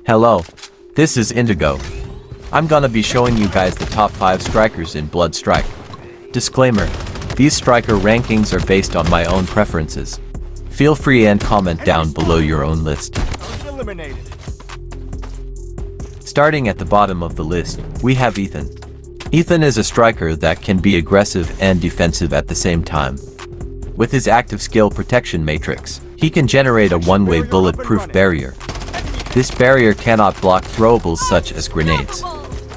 Hello, this is Indigo. I'm gonna be showing you guys the top 5 strikers in Bloodstrike. Disclaimer, these striker rankings are based on my own preferences. Feel free and comment down below your own list. Starting at the bottom of the list, we have Ethan. Ethan is a striker that can be aggressive and defensive at the same time. With his active skill protection matrix, he can generate a one-way bulletproof barrier. This barrier cannot block throwables such as grenades.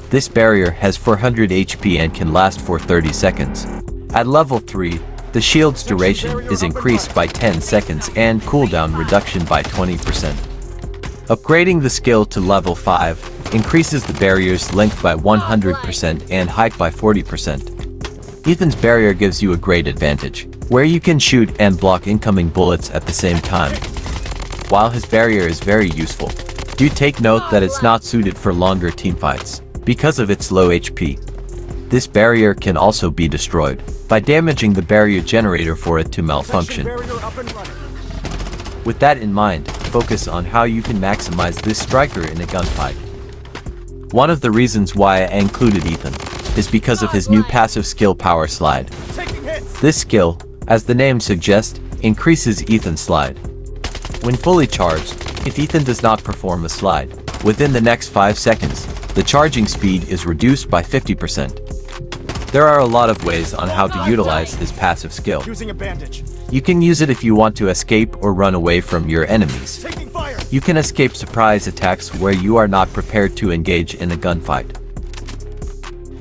This barrier has 400 HP and can last for 30 seconds. At level 3, the shield's duration is increased by 10 seconds and cooldown reduction by 20%. Upgrading the skill to level 5 increases the barrier's length by 100% and height by 40%. Ethan's barrier gives you a great advantage, where you can shoot and block incoming bullets at the same time. While his barrier is very useful, do take note that it's not suited for longer teamfights because of its low HP. This barrier can also be destroyed by damaging the barrier generator for it to malfunction. With that in mind, focus on how you can maximize this striker in a gunfight. One of the reasons why I included Ethan is because of his new passive skill Power Slide. This skill, as the name suggests, increases Ethan's slide. When fully charged, if Ethan does not perform a slide, within the next 5 seconds, the charging speed is reduced by 50%. There are a lot of ways on how to utilize this passive skill. You can use it if you want to escape or run away from your enemies. You can escape surprise attacks where you are not prepared to engage in a gunfight.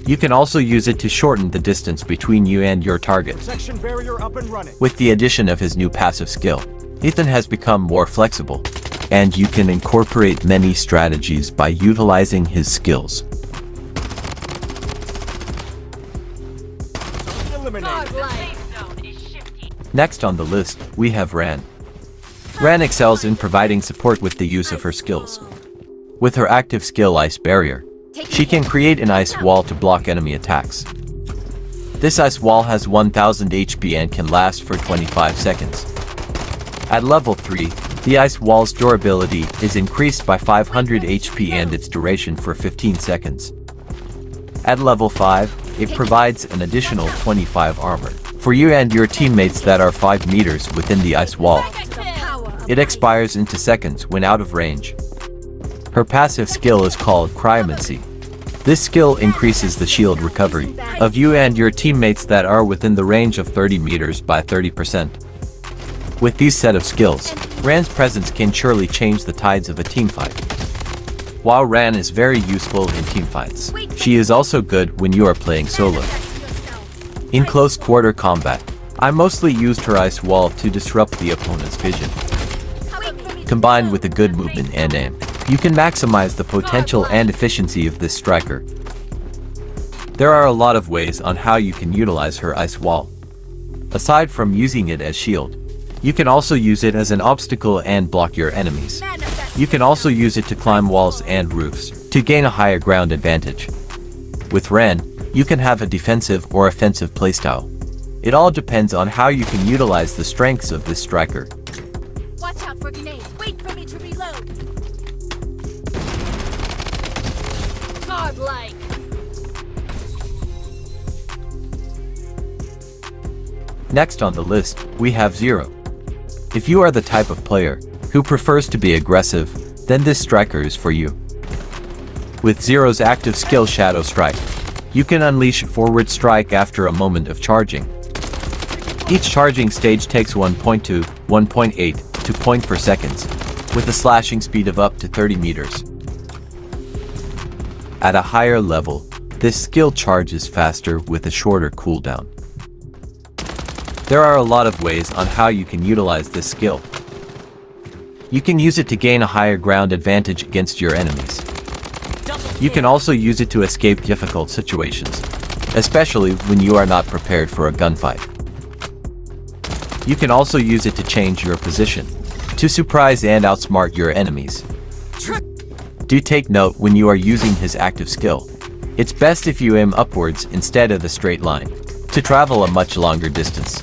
You can also use it to shorten the distance between you and your target. With the addition of his new passive skill, Ethan has become more flexible, and you can incorporate many strategies by utilizing his skills. Next on the list, we have Ran. Ran excels in providing support with the use of her skills. With her active skill Ice Barrier, she can create an ice wall to block enemy attacks. This ice wall has 1000 HP and can last for 25 seconds. At level 3, the ice wall's durability is increased by 500 HP and its duration for 15 seconds. At level 5, it provides an additional 25 armor for you and your teammates that are 5 meters within the ice wall. It expires into seconds when out of range. Her passive skill is called Cryomancy. This skill increases the shield recovery of you and your teammates that are within the range of 30 meters by 30%. With these set of skills, Ran's presence can surely change the tides of a teamfight. While Ran is very useful in teamfights, she is also good when you are playing solo. In close quarter combat, I mostly used her ice wall to disrupt the opponent's vision. Combined with a good movement and aim, you can maximize the potential and efficiency of this striker. There are a lot of ways on how you can utilize her ice wall. Aside from using it as shield, you can also use it as an obstacle and block your enemies. You can also use it to climb walls and roofs to gain a higher ground advantage. With Ran, you can have a defensive or offensive playstyle. It all depends on how you can utilize the strengths of this striker. Watch out for grenades. Wait for me to reload. Godlike. Next on the list, we have Gyro. If you are the type of player who prefers to be aggressive, then this striker is for you. With Gyro's active skill Shadow Strike, you can unleash Forward Strike after a moment of charging. Each charging stage takes 1.2, 1.8 to 0.4 seconds, with a slashing speed of up to 30 meters. At a higher level, this skill charges faster with a shorter cooldown. There are a lot of ways on how you can utilize this skill. You can use it to gain a higher ground advantage against your enemies. You can also use it to escape difficult situations, especially when you are not prepared for a gunfight. You can also use it to change your position, to surprise and outsmart your enemies. Do take note when you are using his active skill. It's best if you aim upwards instead of the straight line, to travel a much longer distance.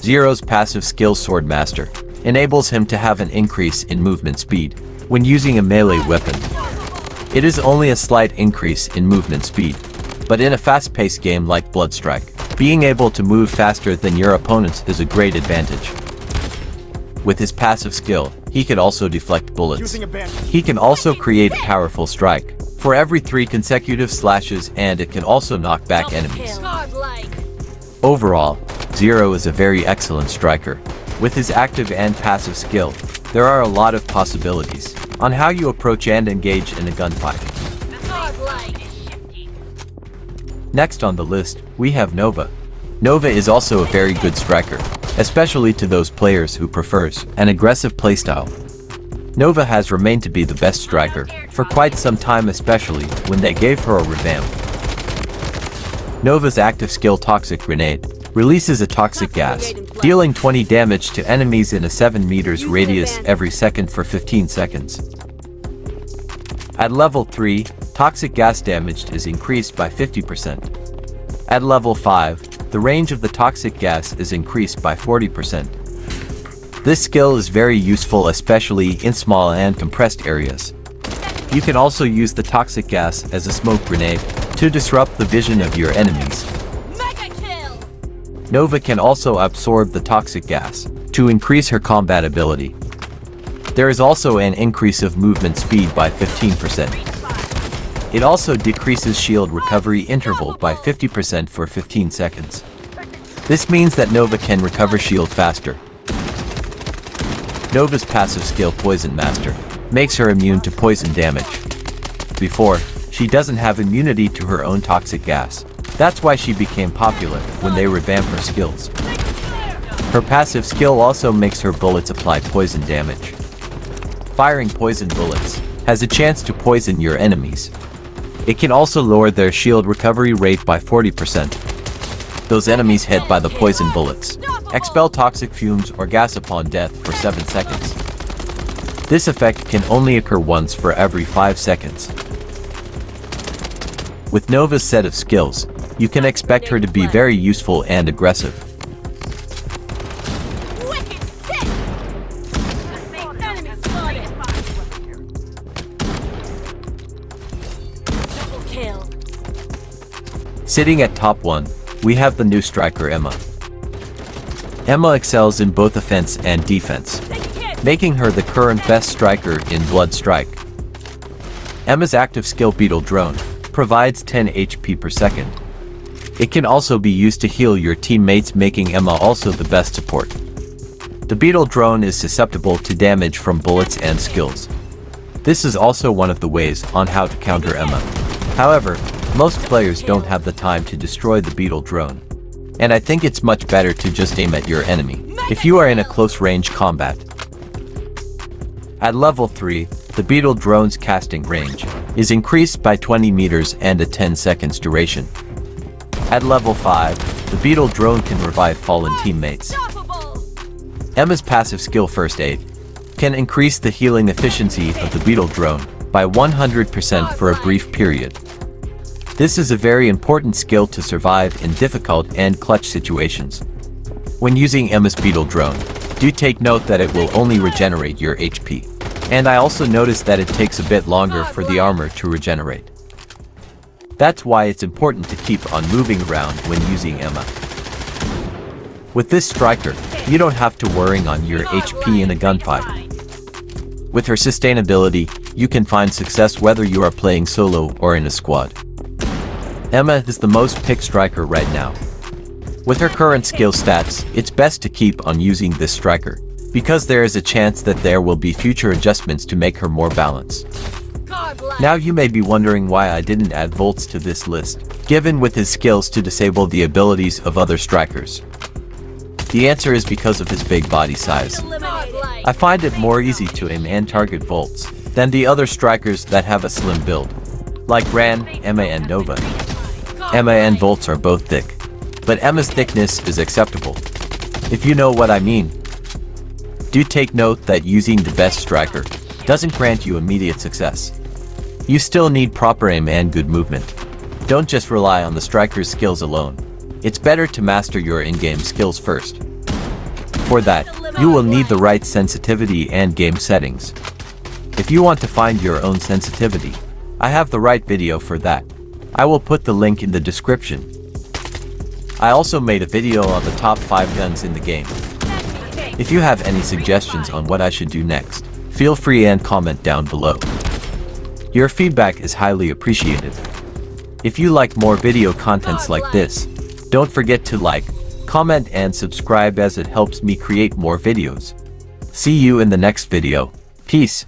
Gyro's passive skill Sword Master enables him to have an increase in movement speed when using a melee weapon. It is only a slight increase in movement speed, but in a fast-paced game like Bloodstrike, being able to move faster than your opponents is a great advantage. With his passive skill, he can also deflect bullets. He can also create a powerful strike for every 3 consecutive slashes, and it can also knock back enemies. Overall, Gyro is a very excellent striker. With his active and passive skill, there are a lot of possibilities on how you approach and engage in a gunfight. Next on the list, we have Nova. Nova is also a very good striker, especially to those players who prefers an aggressive playstyle. Nova has remained to be the best striker for quite some time, especially when they gave her a revamp. Nova's active skill Toxic Grenade releases a toxic gas, dealing 20 damage to enemies in a 7 meters radius every second for 15 seconds. At level 3, toxic gas damage is increased by 50%. At level 5, the range of the toxic gas is increased by 40%. This skill is very useful, especially in small and compressed areas. You can also use the toxic gas as a smoke grenade to disrupt the vision of your enemies. Nova can also absorb the toxic gas to increase her combat ability. There is also an increase of movement speed by 15%. It also decreases shield recovery interval by 50% for 15 seconds. This means that Nova can recover shield faster. Nova's passive skill Poison Master makes her immune to poison damage. Before, she doesn't have immunity to her own toxic gas. That's why she became popular when they revamped her skills. Her passive skill also makes her bullets apply poison damage. Firing poison bullets has a chance to poison your enemies. It can also lower their shield recovery rate by 40%. Those enemies hit by the poison bullets expel toxic fumes or gas upon death for 7 seconds. This effect can only occur once for every 5 seconds. With Nova's set of skills, you can expect her to be very useful and aggressive. Sitting at top 1, we have the new striker Emma. Emma excels in both offense and defense, making her the current best striker in Bloodstrike. Emma's active skill Beetle Drone provides 10 HP per second. It can also be used to heal your teammates, making Emma also the best support. The Beetle Drone is susceptible to damage from bullets and skills. This is also one of the ways on how to counter Emma. However, most players don't have the time to destroy the Beetle Drone, and I think it's much better to just aim at your enemy if you are in a close range combat. At level 3, the Beetle Drone's casting range is increased by 20 meters and a 10 seconds duration. At level 5, the Beetle Drone can revive fallen teammates. Emma's passive skill First Aid can increase the healing efficiency of the Beetle Drone by 100% for a brief period. This is a very important skill to survive in difficult and clutch situations. When using Emma's Beetle Drone, do take note that it will only regenerate your HP. And I also noticed that it takes a bit longer for the armor to regenerate. That's why it's important to keep on moving around when using Emma. With this striker, you don't have to worry on your HP in a gunfight. With her sustainability, you can find success whether you are playing solo or in a squad. Emma is the most picked striker right now. With her current skill stats, it's best to keep on using this striker, because there is a chance that there will be future adjustments to make her more balanced. Now you may be wondering why I didn't add Volts to this list, given with his skills to disable the abilities of other strikers. The answer is because of his big body size. I find it more easy to aim and target Volts than the other strikers that have a slim build, like Ran, Emma and Nova. Emma and Volts are both thick, but Emma's thickness is acceptable, if you know what I mean. Do take note that using the best striker doesn't grant you immediate success. You still need proper aim and good movement. Don't just rely on the striker's skills alone. It's better to master your in-game skills first. For that, you will need the right sensitivity and game settings. If you want to find your own sensitivity, I have the right video for that. I will put the link in the description. I also made a video on the top 5 guns in the game. If you have any suggestions on what I should do next, feel free and comment down below. Your feedback is highly appreciated. If you like more video contents like this, don't forget to like, comment and subscribe as it helps me create more videos. See you in the next video. Peace.